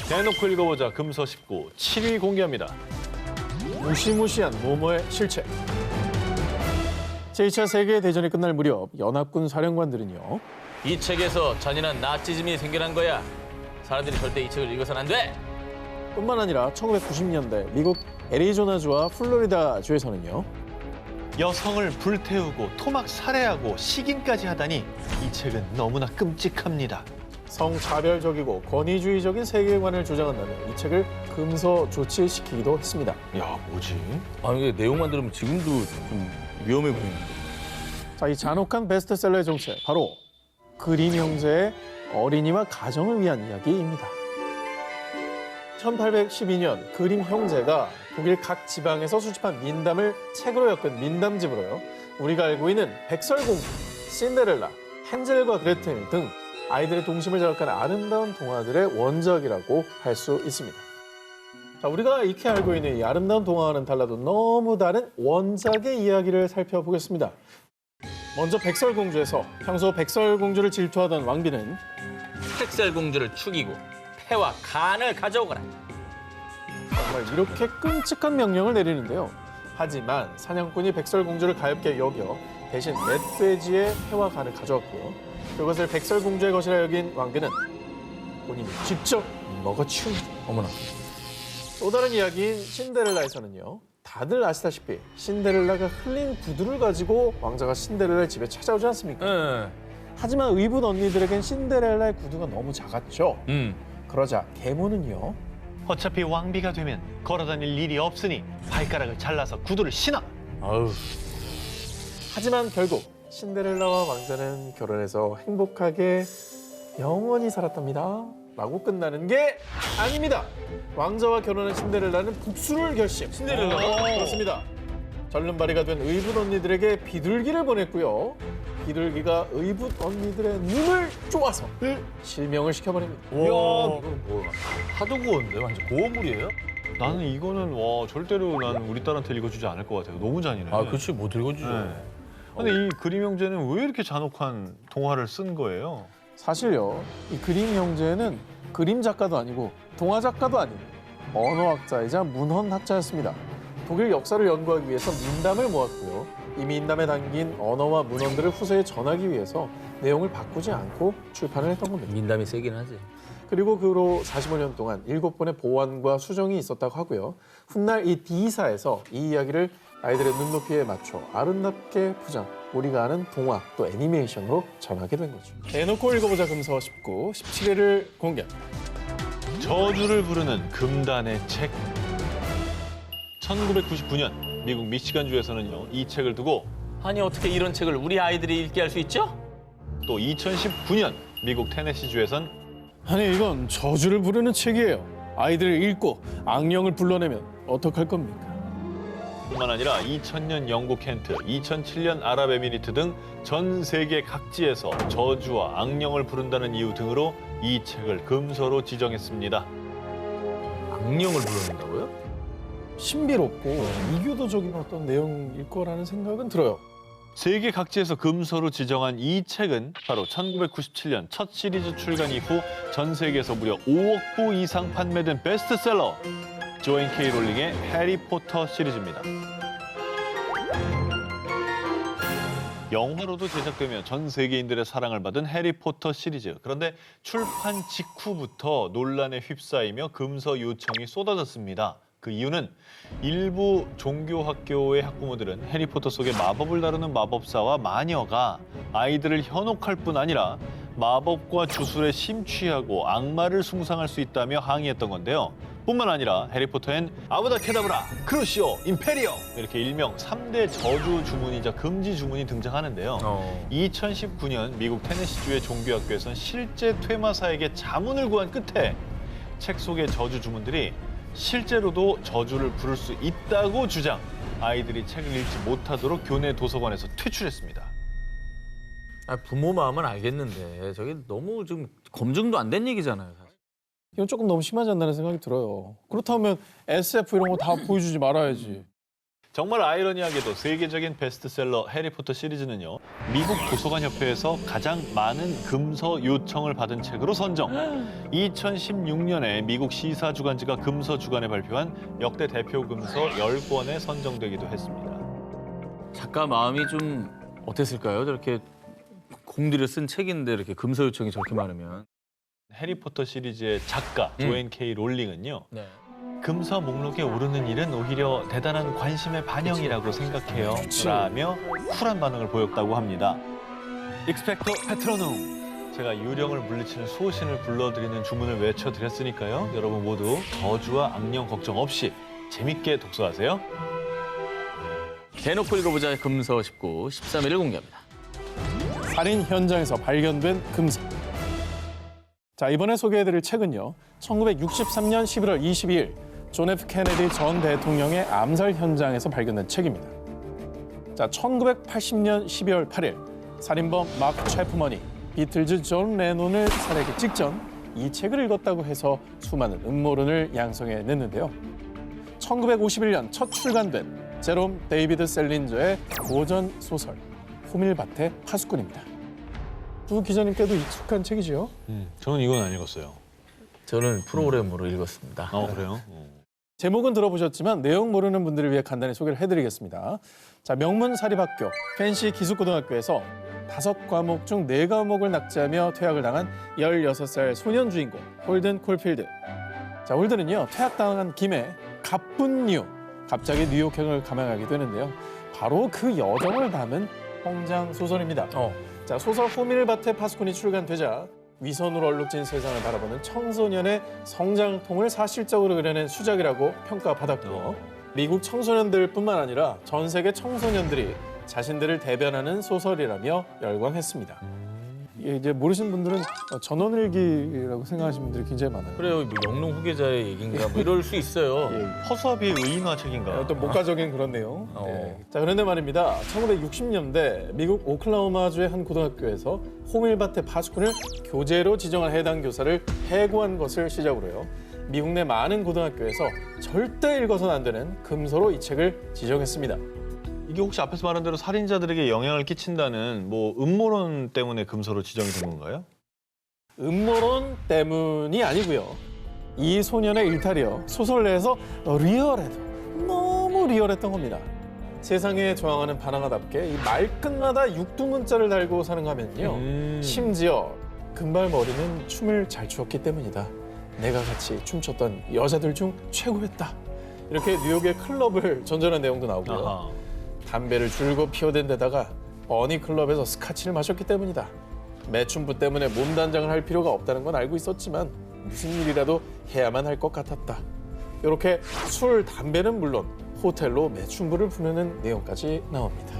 대놓고 읽어보자 금서 19 7위 공개합니다. 무시무시한 모모의 실체. 제2차 세계대전이 끝날 무렵 연합군 사령관들은요. 이 책에서 잔인한 나치즘이 생겨난 거야. 사람들이 절대 이 책을 읽어서는 안 돼. 뿐만 아니라 1990년대 미국 애리조나주와 플로리다주에서는요. 여성을 불태우고 토막 살해하고 식인까지 하다니 이 책은 너무나 끔찍합니다. 성차별적이고 권위주의적인 세계관을 주장한다며 이 책을 금서 조치시키기도 했습니다. 야, 뭐지? 아, 이게 내용만 들으면 지금도 좀 위험해 보이는데. 자, 이 잔혹한 베스트셀러의 정체, 바로 그림 형제의 어린이와 가정을 위한 이야기입니다. 1812년 그림 형제가 독일 각 지방에서 수집한 민담을 책으로 엮은 민담집으로요. 우리가 알고 있는 백설공주, 신데렐라, 헨젤과 그레텔 등 아이들의 동심을 자극하는 아름다운 동화들의 원작이라고 할 수 있습니다. 자, 우리가 익히 알고 있는 이 아름다운 동화와는 달라도 너무 다른 원작의 이야기를 살펴보겠습니다. 먼저 백설공주에서 평소 백설공주를 질투하던 왕비는 백설공주를 죽이고 폐와 간을 가져오거라. 정말 이렇게 끔찍한 명령을 내리는데요. 하지만 사냥꾼이 백설공주를 가엾게 여겨 대신 멧돼지의 폐와 간을 가져왔고요. 그것을 백설공주의 것이라 여긴 왕비는 본인이 직접 먹어치웁니다. 어머나. 또 다른 이야기인 신데렐라에서는요. 다들 아시다시피 신데렐라가 흘린 구두를 가지고 왕자가 신데렐라의 집에 찾아오지 않습니까? 예. 하지만 의붓 언니들에겐 신데렐라의 구두가 너무 작았죠. 그러자 계모는요. 어차피 왕비가 되면 걸어다닐 일이 없으니 발가락을 잘라서 구두를 신어. 아우. 하지만 결국 신데렐라와 왕자는 결혼해서 행복하게 영원히 살았답니다. 라고 끝나는 게 아닙니다. 왕자와 결혼한 신데렐라는 복수를 결심. 신데렐라? 그렇습니다. 절름발이가 된 의붓 언니들에게 비둘기를 보냈고요. 비둘기가 의붓 언니들의 눈을 쪼아서 실명을 시켜버립니다. 이야, 이건 뭐야? 하도 고운데 완전 고어물이에요? 나는 이거는 와 절대로 나는 우리 딸한테 읽어주지 않을 것 같아요. 너무 잔인해. 아, 그렇지. 못 읽어주죠. 네. 근데 이 그림 형제는 왜 이렇게 잔혹한 동화를 쓴 거예요? 사실요, 이 그림 형제는 그림 작가도 아니고 동화 작가도 아닌 언어학자이자 문헌학자였습니다. 독일 역사를 연구하기 위해서 민담을 모았고요. 이 민담에 담긴 언어와 문헌들을 후세에 전하기 위해서 내용을 바꾸지 않고 출판을 했던 겁니다. 민담이 세긴 하지. 그리고 그 후로 45년 동안 7번의 보완과 수정이 있었다고 하고요. 훗날 이 D사에서 이 이야기를 아이들의 눈높이에 맞춰 아름답게 포장, 우리가 아는 동화 또 애니메이션으로 전하게 된 거죠. 대놓고 읽어보자 금서 19, 17회를 공개. 저주를 부르는 금단의 책. 1999년 미국 미시간주에서는요 이 책을 두고 아니, 어떻게 이런 책을 우리 아이들이 읽게 할 수 있죠? 또 2019년 미국 테네시주에선 아니 이건 저주를 부르는 책이에요. 아이들을 읽고 악령을 불러내면 어떡할 겁니까? 뿐만 아니라 2000년 영국 켄트, 2007년 아랍에미리트 등 전 세계 각지에서 저주와 악령을 부른다는 이유 등으로 이 책을 금서로 지정했습니다. 악령을 불러낸다고요? 신비롭고 이교도적인 어떤 내용일 거라는 생각은 들어요. 세계 각지에서 금서로 지정한 이 책은 바로 1997년 첫 시리즈 출간 이후 전 세계에서 무려 5억 부 이상 판매된 베스트셀러 조앤 K 롤링의 해리포터 시리즈입니다. 영화로도 제작되며 전 세계인들의 사랑을 받은 해리포터 시리즈. 그런데 출판 직후부터 논란에 휩싸이며 금서 요청이 쏟아졌습니다. 그 이유는 일부 종교학교의 학부모들은 해리포터 속의 마법을 다루는 마법사와 마녀가 아이들을 현혹할 뿐 아니라 마법과 주술에 심취하고 악마를 숭상할 수 있다며 항의했던 건데요. 뿐만 아니라 해리포터엔 아브다 케다브라, 크루시오, 임페리오 이렇게 일명 3대 저주 주문이자 금지 주문이 등장하는데요. 2019년 미국 테네시주의 종교학교에서는 실제 퇴마사에게 자문을 구한 끝에 책 속의 저주 주문들이 실제로도 저주를 부를 수 있다고 주장, 아이들이 책을 읽지 못하도록 교내 도서관에서 퇴출했습니다. 아, 부모 마음은 알겠는데 저게 너무 좀 검증도 안 된 얘기잖아요. 사실. 이건 조금 너무 심하지 않나는 생각이 들어요. 그렇다면 SF 이런 거 다 보여주지 말아야지. 정말 아이러니하게도 세계적인 베스트셀러 해리포터 시리즈는요. 미국 도서관협회에서 가장 많은 금서 요청을 받은 책으로 선정. 2016년에 미국 시사주간지가 금서주간에 발표한 역대 대표 금서 10권에 선정되기도 했습니다. 작가 마음이 좀 어땠을까요? 저렇게 공들여 쓴 책인데 이렇게 금서 요청이 저렇게 많으면. 해리포터 시리즈의 작가 조앤 K 롤링은요. 네. 금서 목록에 오르는 일은 오히려 대단한 관심의 반영이라고 생각해요. 라며 쿨한 반응을 보였다고 합니다. 익스펙토 패트로눔. 제가 유령을 물리치는 수호신을 불러드리는 주문을 외쳐드렸으니까요. 여러분 모두 저주와 악령 걱정 없이 재밌게 독서하세요. 대놓고 읽어보자 금서 19, 13일을 공개합니다. 살인 현장에서 발견된 금서. 자, 이번에 소개해드릴 책은요. 1963년 11월 22일 존 F 케네디 전 대통령의 암살 현장에서 발견된 책입니다. 자, 1980년 12월 8일 살인범 마크 채프먼이 비틀즈 존 레논을 살해하기 직전 이 책을 읽었다고 해서 수많은 음모론을 양성해냈는데요. 1951년 첫 출간된 제롬 데이비드 셀린저의 고전 소설 호밀밭의 파수꾼입니다. 두 기자님께도 익숙한 책이죠? 저는 이건 안 읽었어요. 저는 프로그램으로 읽었습니다. 그래요? 제목은 들어보셨지만 내용 모르는 분들을 위해 간단히 소개를 해드리겠습니다. 자, 명문 사립학교 펜시 기숙고등학교에서 5과목 중 4과목을 낙제하며 퇴학을 당한 16살 소년 주인공 홀든 콜필드. 자, 홀든은요 퇴학당한 김에 가쁜 이유 갑자기 뉴욕행을 감행하게 되는데요. 바로 그 여정을 담은 홍장 소설입니다. 자, 소설 호밀밭의 파수꾼이 출간되자 위선으로 얼룩진 세상을 바라보는 청소년의 성장통을 사실적으로 그려낸 수작이라고 평가받았고 미국 청소년들뿐만 아니라 전 세계 청소년들이 자신들을 대변하는 소설이라며 열광했습니다. 이제 모르시는 분들은 전원일기라고 생각하시는 분들이 굉장히 많아요. 그래요, 뭐 영롱 후계자의 얘기인가 뭐 이럴 수 있어요. 허수아비의 의인화 책인가? 어떤 목가적인 그런 내용. 네. 자, 그런데 말입니다. 1960년대 미국 오클라호마주의 한 고등학교에서 호밀밭의 파수꾼을 교재로 지정한 해당 교사를 해고한 것을 시작으로요. 미국 내 많은 고등학교에서 절대 읽어서는 안 되는 금서로 이 책을 지정했습니다. 이게 혹시 앞에서 말한 대로 살인자들에게 영향을 끼친다는 뭐 음모론 때문에 금서로 지정이 된 건가요? 음모론 때문이 아니고요. 이 소년의 일탈이요. 소설 내에서 리얼해도 너무 리얼했던 겁니다. 세상에 저항하는 반항아답게 이 말끝마다 육두문자를 달고 사는 거 하면요. 심지어 금발머리는 춤을 잘 추었기 때문이다. 내가 같이 춤췄던 여자들 중 최고였다. 이렇게 뉴욕의 클럽을 전전한 내용도 나오고요. 아하. 담배를 줄곧 피워댄 데다가 어니클럽에서 스카치를 마셨기 때문이다. 매춘부 때문에 몸단장을 할 필요가 없다는 건 알고 있었지만 무슨 일이라도 해야만 할 것 같았다. 이렇게 술, 담배는 물론 호텔로 매춘부를 부르는 내용까지 나옵니다.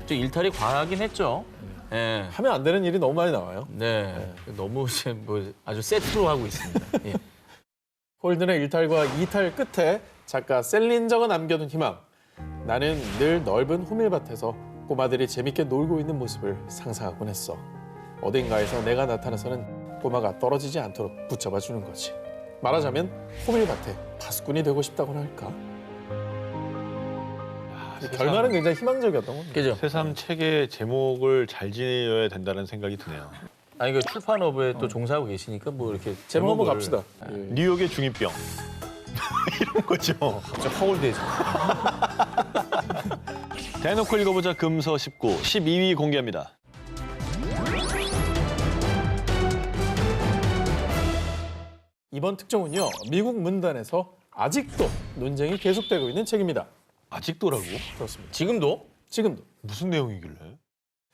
좀 일탈이 과하긴 했죠. 예. 하면 안 되는 일이 너무 많이 나와요. 네. 너무 이제 뭐 아주 세트로 하고 있습니다. 예. 홀든의 일탈과 이탈 끝에 작가 셀린저가 남겨둔 희망. 나는 늘 넓은 호밀밭에서 꼬마들이 재밌게 놀고 있는 모습을 상상하곤 했어. 어딘가에서 내가 나타나서는 꼬마가 떨어지지 않도록 붙잡아 주는 거지. 말하자면 호밀밭의 파수꾼이 되고 싶다고나 할까? 결말은 굉장히 희망적이었던 겁니다. 그죠? 새삼 책의 제목을 잘 지어야 된다는 생각이 드네요. 아니 그 출판업에 또 종사하고 계시니까 뭐 이렇게 제목 한번 제목을 갑시다. 뉴욕의 중이병. 이런 거죠. 갑자기 허울대죠. 대놓고 읽어보자 금서 19, 12위 공개합니다. 이번 특종은요. 미국 문단에서 아직도 논쟁이 계속되고 있는 책입니다. 아직도라고? 그렇습니다. 지금도? 지금도. 무슨 내용이길래?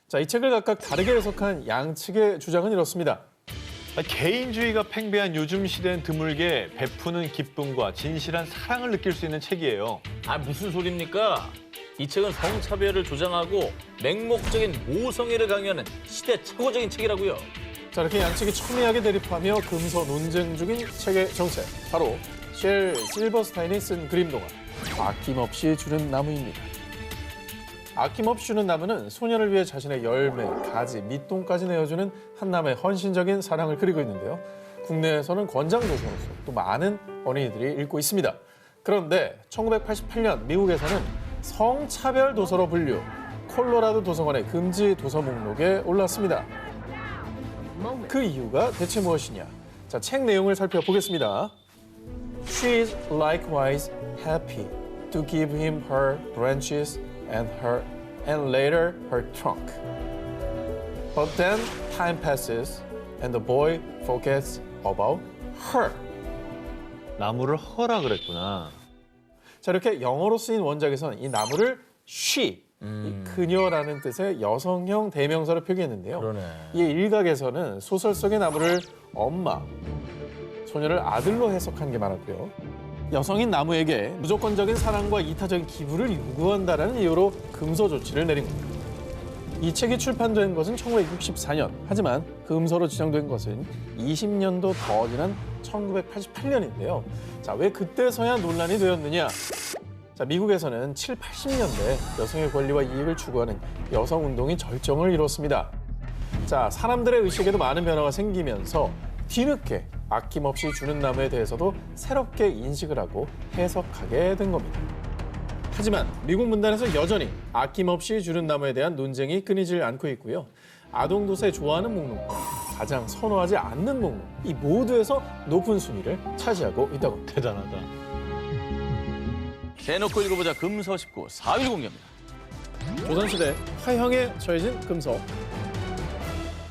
자, 이 책을 각각 다르게 해석한 양측의 주장은 이렇습니다. 개인주의가 팽배한 요즘 시대엔 드물게 베푸는 기쁨과 진실한 사랑을 느낄 수 있는 책이에요. 아 무슨 소리입니까? 이 책은 성차별을 조장하고 맹목적인 모성애를 강요하는 시대 최고적인 책이라고요. 자, 이렇게 양측이 첨예하게 대립하며 금서 논쟁 중인 책의 정체. 바로 쉘 실버스타인이 쓴 그림동화 아낌없이 주는 나무입니다. 아낌없이 주는 나무는 소년을 위해 자신의 열매, 가지, 밑동까지 내어주는 한남의 헌신적인 사랑을 그리고 있는데요. 국내에서는 권장 도서로서 또 많은 어린이들이 읽고 있습니다. 그런데 1988년 미국에서는 성차별 도서로 분류, 콜로라도 도서관의 금지 도서 목록에 올랐습니다. 그 이유가 대체 무엇이냐? 자, 책 내용을 살펴보겠습니다. She is likewise happy to give him her branches and later her trunk. But then time passes and the boy forgets about her. 나무를 허라 그랬구나. 자, 이렇게 영어로 쓰인 원작에서는 이 나무를 she, 이 그녀라는 뜻의 여성형 대명사로 표기했는데요. 그러네. 이 일각에서는 소설 속의 나무를 엄마, 소녀를 아들로 해석한 게 많았고요. 여성인 나무에게 무조건적인 사랑과 이타적인 기부를 요구한다는 이유로 금서 조치를 내린 겁니다. 이 책이 출판된 것은 1964년, 하지만 금서로 지정된 것은 20년도 더 지난 1988년인데요. 자, 왜 그때서야 논란이 되었느냐? 자, 미국에서는 7, 80년대 여성의 권리와 이익을 추구하는 여성운동이 절정을 이뤘습니다. 자, 사람들의 의식에도 많은 변화가 생기면서 뒤늦게 아낌없이 주는 나무에 대해서도 새롭게 인식을 하고 해석하게 된 겁니다. 하지만 미국 문단에서 여전히 아낌없이 주는 나무에 대한 논쟁이 끊이질 않고 있고요. 아동도서에 좋아하는 목록과 가장 선호하지 않는 목록, 이 모두에서 높은 순위를 차지하고 있다고 합니다. 대단하다. 대놓고 읽어보자 금서 19 4위 공개입니다. 조선시대 화형에 처해진 금서.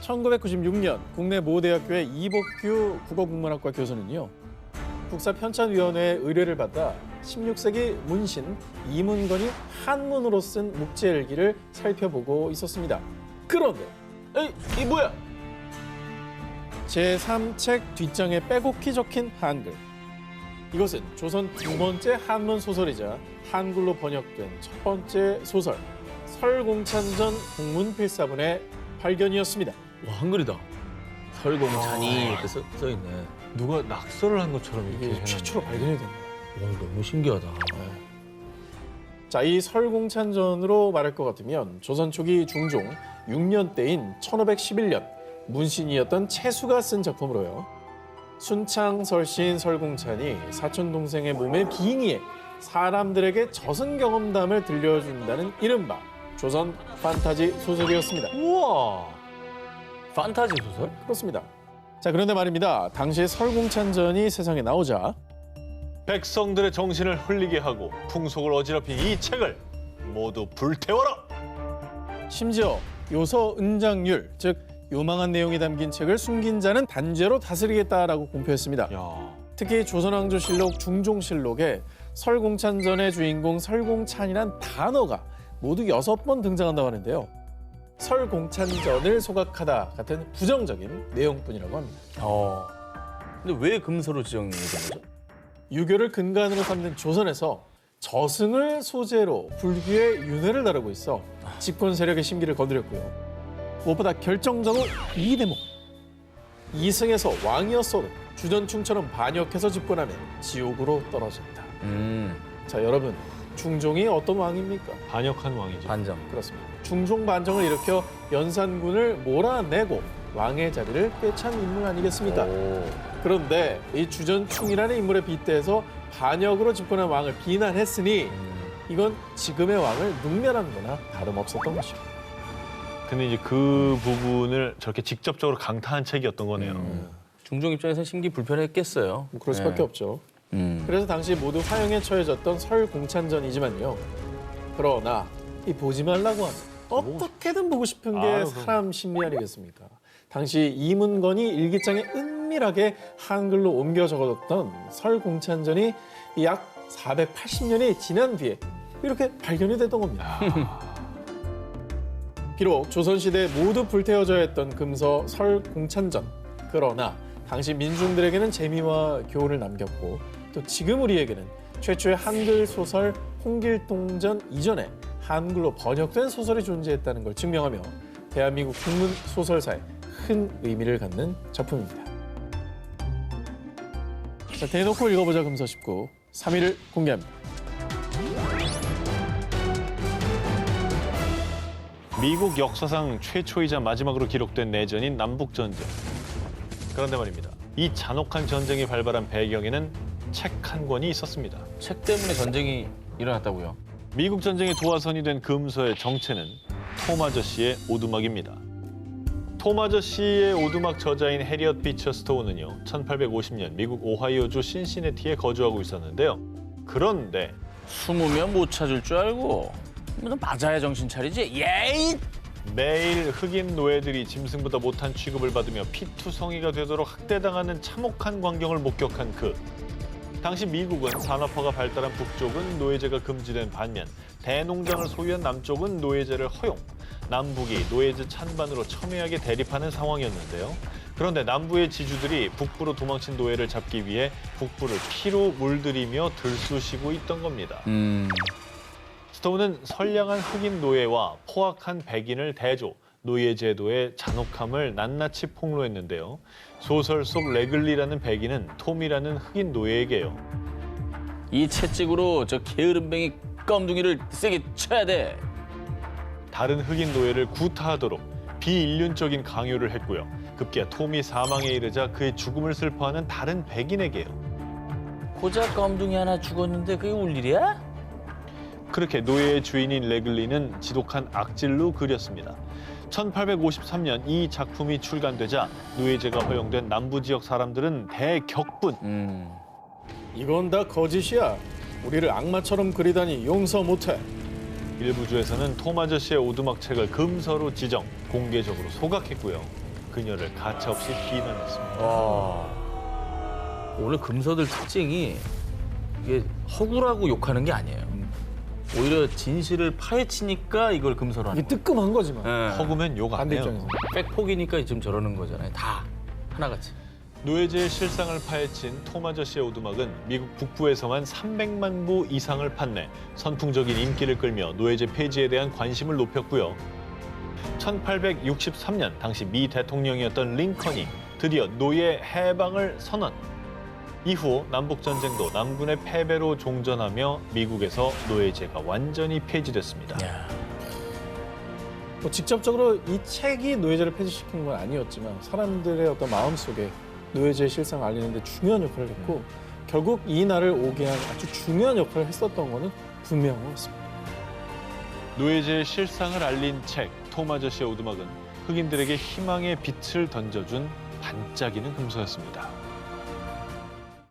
1996년 국내 모 대학교의 이복규 국어국문학과 교수는요. 국사편찬위원회의 의뢰를 받아 16세기 문신 이문건이 한문으로 쓴 묵제일기를 살펴보고 있었습니다. 그런데 이 뭐야? 제3책 뒷장에 빼곡히 적힌 한글. 이것은 조선 두 번째 한문 소설이자 한글로 번역된 첫 번째 소설 설공찬전 국문필사본의 발견이었습니다. 와, 한글이다. 설공찬이 이렇게 써 있네. 누가 낙서를 한 것처럼 이렇게 이게 해놨네. 최초로 발견이 됩니다. 와, 너무 신기하다. 자, 이 설공찬전으로 말할 것 같으면 조선 초기 중종 6년 때인 1511년 문신이었던 채수가 쓴 작품으로요. 순창설시인 설공찬이 사촌 동생의 몸에 빙의해 사람들에게 저승 경험담을 들려준다는 이른바 조선 판타지 소설이었습니다. 우와. 판타지 소설? 그렇습니다. 자, 그런데 말입니다. 당시 설공찬전이 세상에 나오자 백성들의 정신을 흘리게 하고 풍속을 어지럽힌 이 책을 모두 불태워라. 심지어 요서 은장률, 즉 요망한 내용이 담긴 책을 숨긴 자는 단죄로 다스리겠다라고 공표했습니다. 야. 특히 조선왕조실록 중종실록에 설공찬전의 주인공 설공찬이란 단어가 모두 6번 등장한다고 하는데요. 설공찬전을 소각하다 같은 부정적인 내용뿐이라고 합니다. 근데 왜 금서로 지정이 된 거죠? 유교를 근간으로 삼는 조선에서 저승을 소재로 불교의 윤회를 다루고 있어 집권 세력의 심기를 건드렸고요. 무엇보다 결정적으로 이 대목. 이승에서 왕이었어도 주전충처럼 반역해서 집권하면 지옥으로 떨어진다. 자, 여러분, 중종이 어떤 왕입니까? 반역한 왕이죠. 반정. 그렇습니다. 중종 반정을 일으켜 연산군을 몰아내고 왕의 자리를 꿰찬 인물 아니겠습니까? 그런데 이 주전충이라는 인물에 빗대서 반역으로 집권한 왕을 비난했으니 이건 지금의 왕을 능멸한 거나 다름없었던 것이죠. 근데 이제 그 부분을 저렇게 직접적으로 강타한 책이었던 거네요. 중종 입장에서는 심기 불편했겠어요. 뭐 그럴 수밖에 없죠. 그래서 당시 모두 화형에 처해졌던 설공찬전이지만요. 그러나 이 보지 말라고 하면 어떻게든 보고 싶은 게 아유, 사람 심리 아니겠습니까? 당시 이문건이 일기장에 은밀하게 한글로 옮겨 적어뒀던 설공찬전이 약 480년이 지난 뒤에 이렇게 발견이 됐던 겁니다. 비록 조선시대에 모두 불태워져야 했던 금서 설공찬전. 그러나 당시 민중들에게는 재미와 교훈을 남겼고 또 지금 우리에게는 최초의 한글 소설 홍길동전 이전에 한글로 번역된 소설이 존재했다는 걸 증명하며 대한민국 국문 소설사에 큰 의미를 갖는 작품입니다. 자, 대놓고 읽어보자 금서 19 3위를 공개합니다. 미국 역사상 최초이자 마지막으로 기록된 내전인 남북전쟁. 그런데 말입니다. 이 잔혹한 전쟁이 발발한 배경에는 책 한 권이 있었습니다. 책 때문에 전쟁이 일어났다고요? 미국 전쟁의 도화선이 된 금서의 정체는 톰 아저씨의 오두막입니다. 톰 아저씨의 오두막 저자인 해리엇 비처 스토우는요, 1850년 미국 오하이오주 신시내티에 거주하고 있었는데요. 그런데 숨으면 못 찾을 줄 알고. 너 맞아야 정신 차리지. 예이! 매일 흑인 노예들이 짐승보다 못한 취급을 받으며 피투성이가 되도록 학대당하는 참혹한 광경을 목격한 당시 미국은 산업화가 발달한 북쪽은 노예제가 금지된 반면 대농장을 소유한 남쪽은 노예제를 허용, 남북이 노예제 찬반으로 첨예하게 대립하는 상황이었는데요. 그런데 남부의 지주들이 북부로 도망친 노예를 잡기 위해 북부를 피로 물들이며 들쑤시고 있던 겁니다. 스토우는 선량한 흑인 노예와 포악한 백인을 대조, 노예 제도의 잔혹함을 낱낱이 폭로했는데요. 소설 속 레글리라는 백인은 톰이라는 흑인 노예에게요. 이 채찍으로 저 게으름뱅이 껌둥이를 세게 쳐야 돼. 다른 흑인 노예를 구타하도록 비인륜적인 강요를 했고요. 급기야 톰이 사망에 이르자 그의 죽음을 슬퍼하는 다른 백인에게요. 고작 껌둥이 하나 죽었는데 그게 울 일이야? 그렇게 노예의 주인인 레글리는 지독한 악질로 그렸습니다. 1853년 이 작품이 출간되자 노예제가 허용된 남부 지역 사람들은 대격분. 이건 다 거짓이야. 우리를 악마처럼 그리다니 용서 못해. 일부 주에서는 톰 아저씨의 오두막 책을 금서로 지정, 공개적으로 소각했고요. 그녀를 가차없이 비난했습니다. 오늘 금서들 특징이 이게 허구라고 욕하는 게 아니에요. 오히려 진실을 파헤치니까 이걸 금서로 하는 이게 거예요. 뜨끔한 거지만. 네. 허구면 욕 안 반대 해요. 입장에서. 백폭이니까 지금 저러는 거잖아요. 다 하나같이. 노예제의 실상을 파헤친 톰 아저씨의 오두막은 미국 북부에서만 300만 부 이상을 판매, 선풍적인 인기를 끌며 노예제 폐지에 대한 관심을 높였고요. 1863년 당시 미 대통령이었던 링컨이 드디어 노예 해방을 선언. 이후 남북전쟁도 남군의 패배로 종전하며 미국에서 노예제가 완전히 폐지됐습니다. 뭐 직접적으로 이 책이 노예제를 폐지시킨 건 아니었지만 사람들의 어떤 마음속에 노예제의 실상을 알리는 데 중요한 역할을 했고 결국 이 날을 오게 한 아주 중요한 역할을 했었던 거는 분명한 것 같습니다. 노예제의 실상을 알린 책 톰 아저씨의 오두막은 흑인들에게 희망의 빛을 던져준 반짝이는 금서였습니다.